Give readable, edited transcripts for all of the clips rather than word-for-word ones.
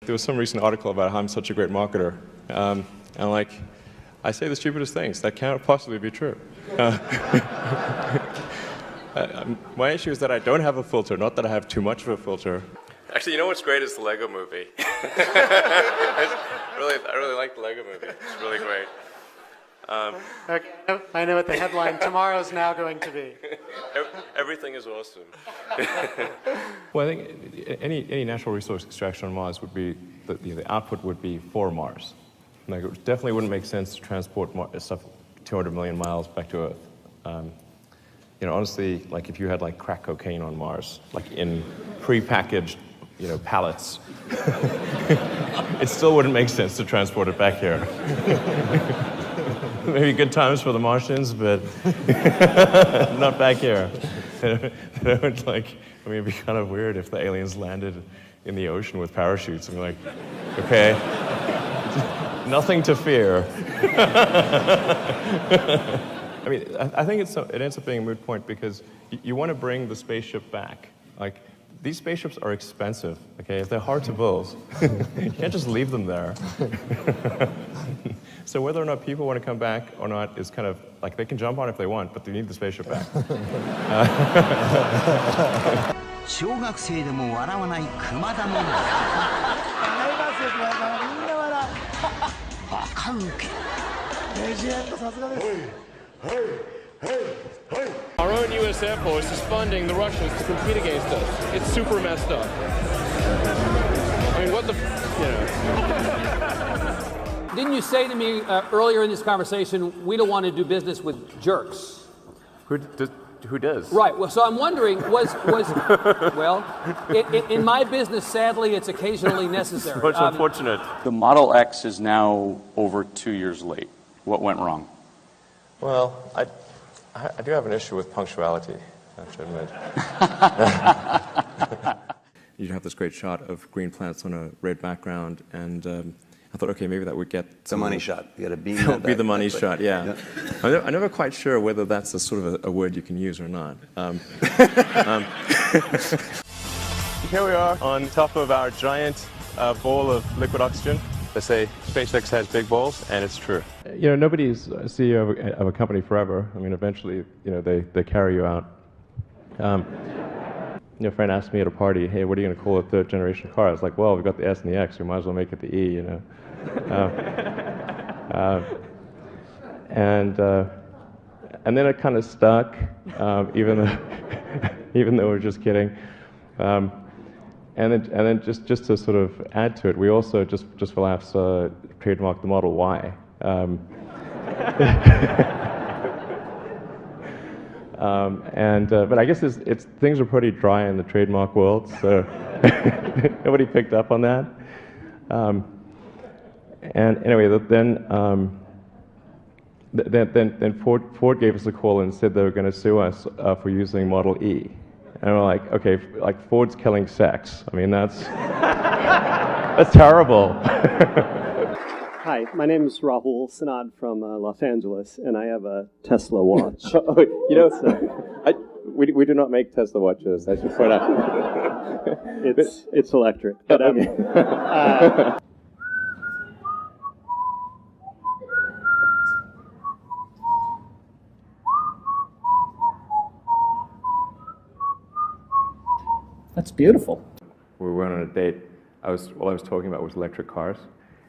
There was some recent article about how I'm such a great marketer, and like, I say the stupidest things. That cannot possibly be true. My issue is that I don't have a filter, not that I have too much of a filter. Actually, you know what's great is the Lego movie. I really like the Lego movie. It's really great. Okay, I know what the headline tomorrow's now going to be. Everything is awesome. Well, I think any natural resource extraction on Mars would be, the output would be for Mars. Like, it definitely wouldn't make sense to transport stuff 200 million miles back to Earth. You know, honestly, like if you had like crack cocaine on Mars, like in pre-packaged, you know, pallets, it still wouldn't make sense to transport it back here. Maybe good times for the Martians, but not back here. Like, I mean, it'd be kind of weird if the aliens landed in the ocean with parachutes and like, okay, nothing to fear. I mean, I think it ends up being a moot point because you want to bring the spaceship back. Like, these spaceships are expensive, okay? They're hard to build. You can't just leave them there. So whether or not people want to come back or not is kind of, like, they can jump on if they want, but they need the spaceship back. Our own U.S. Air Force is funding the Russians to compete against us. It's super messed up. I mean, what the, you know. Didn't you say to me earlier in this conversation, we don't want to do business with jerks? Who does? Right. Well, so I'm wondering, well, in my business, sadly, it's occasionally necessary. Much unfortunate. The Model X is now over 2 years late. What went wrong? Well, I do have an issue with punctuality, I should admit. You have this great shot of green planets on a red background, and I thought, okay, maybe that would get the money shot. You got to beam that that. Be the money shot, yeah. I'm never quite sure whether that's a sort of a word you can use or not. Here we are on top of our giant ball of liquid oxygen. They say SpaceX has big balls, and it's true. You know, nobody's CEO of a company forever. I mean, eventually, you know, they carry you out. You know, a friend asked me at a party, hey, what are you going to call a third generation car? I was like, well, we've got the S and the X, we might as well make it the E, you know. And then it kind of stuck, even though we're just kidding. And then just to sort of add to it, we also just for laughs trademarked the Model Y. But I guess things are pretty dry in the trademark world, so nobody picked up on that. And anyway, then Ford gave us a call and said they were going to sue us for using Model E. And we're like, okay, like Ford's killing sex. I mean, that's terrible. Hi, my name is Rahul Sanad from Los Angeles, and I have a Tesla watch. You know, we do not make Tesla watches, I should point out. It's electric. But, That's beautiful. We went on a date. All I was talking about was electric cars.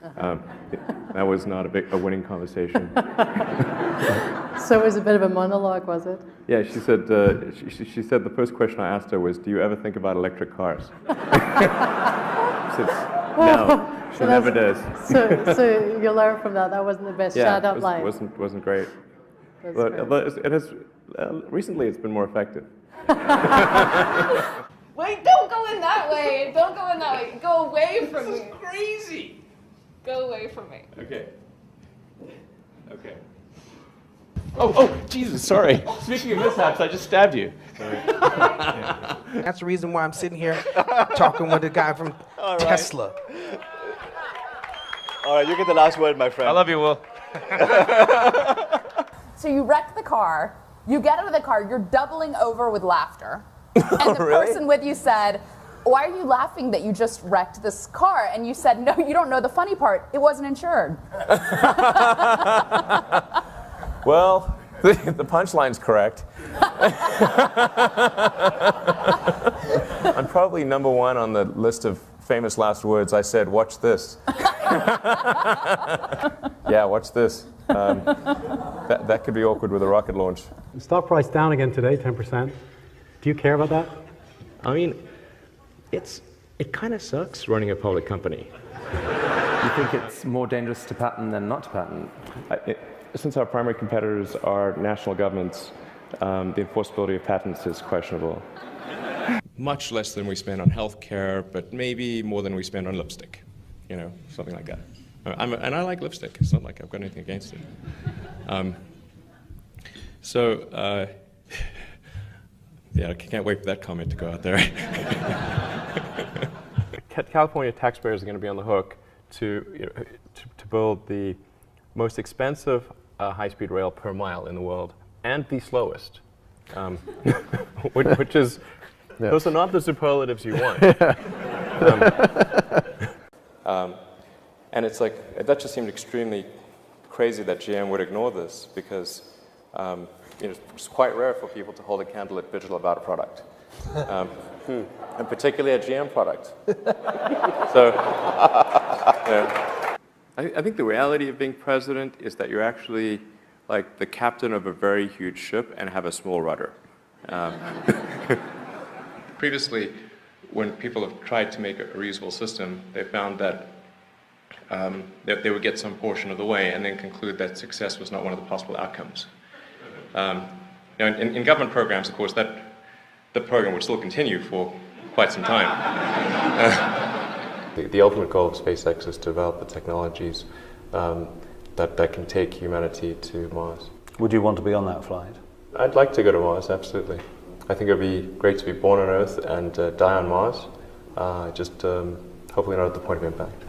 That was not a winning conversation. So it was a bit of a monologue, was it? Yeah, she said she said the first question I asked her was, "Do you ever think about electric cars?" She said, "No, she never does." So you learn from that. That wasn't the best shout-out line. Wasn't great. But it has recently it's been more effective. Wait, don't go in that way. Don't go in that way. Go away from me. This is crazy. Go away from me. Okay. Okay. Oh, Jesus, sorry. Speaking of mishaps, I just stabbed you. Yeah. That's the reason why I'm sitting here talking with the guy from Tesla. All right, you get the last word, my friend. I love you, Will. So you wreck the car. You get out of the car. You're doubling over with laughter. And the person with you said, why are you laughing that you just wrecked this car? And you said, no, you don't know the funny part. It wasn't insured. Well, the punchline's correct. I'm probably number one on the list of famous last words. I said, watch this. Yeah, watch this. That could be awkward with a rocket launch. Stock price down again today, 10%. Do you care about that? I mean, it kind of sucks running a public company. You think it's more dangerous to patent than not to patent? Since our primary competitors are national governments, the enforceability of patents is questionable. Much less than we spend on healthcare, but maybe more than we spend on lipstick. You know, something like that. And I like lipstick. It's not like I've got anything against it. Yeah, I can't wait for that comment to go out there. California taxpayers are going to be on the hook to build the most expensive high-speed rail per mile in the world, and the slowest, which is, those are not the superlatives you want. And it's like, that just seemed extremely crazy that GM would ignore this, because it's quite rare for people to hold a candle at vigil about a product, and particularly a GM product. So, I think the reality of being president is that you're actually like the captain of a very huge ship and have a small rudder. Previously, when people have tried to make a reusable system, they found that they would get some portion of the way and then conclude that success was not one of the possible outcomes. In government programs, of course, the program would still continue for quite some time. The ultimate goal of SpaceX is to develop the technologies that can take humanity to Mars. Would you want to be on that flight? I'd like to go to Mars, absolutely. I think it would be great to be born on Earth and die on Mars, just hopefully not at the point of impact.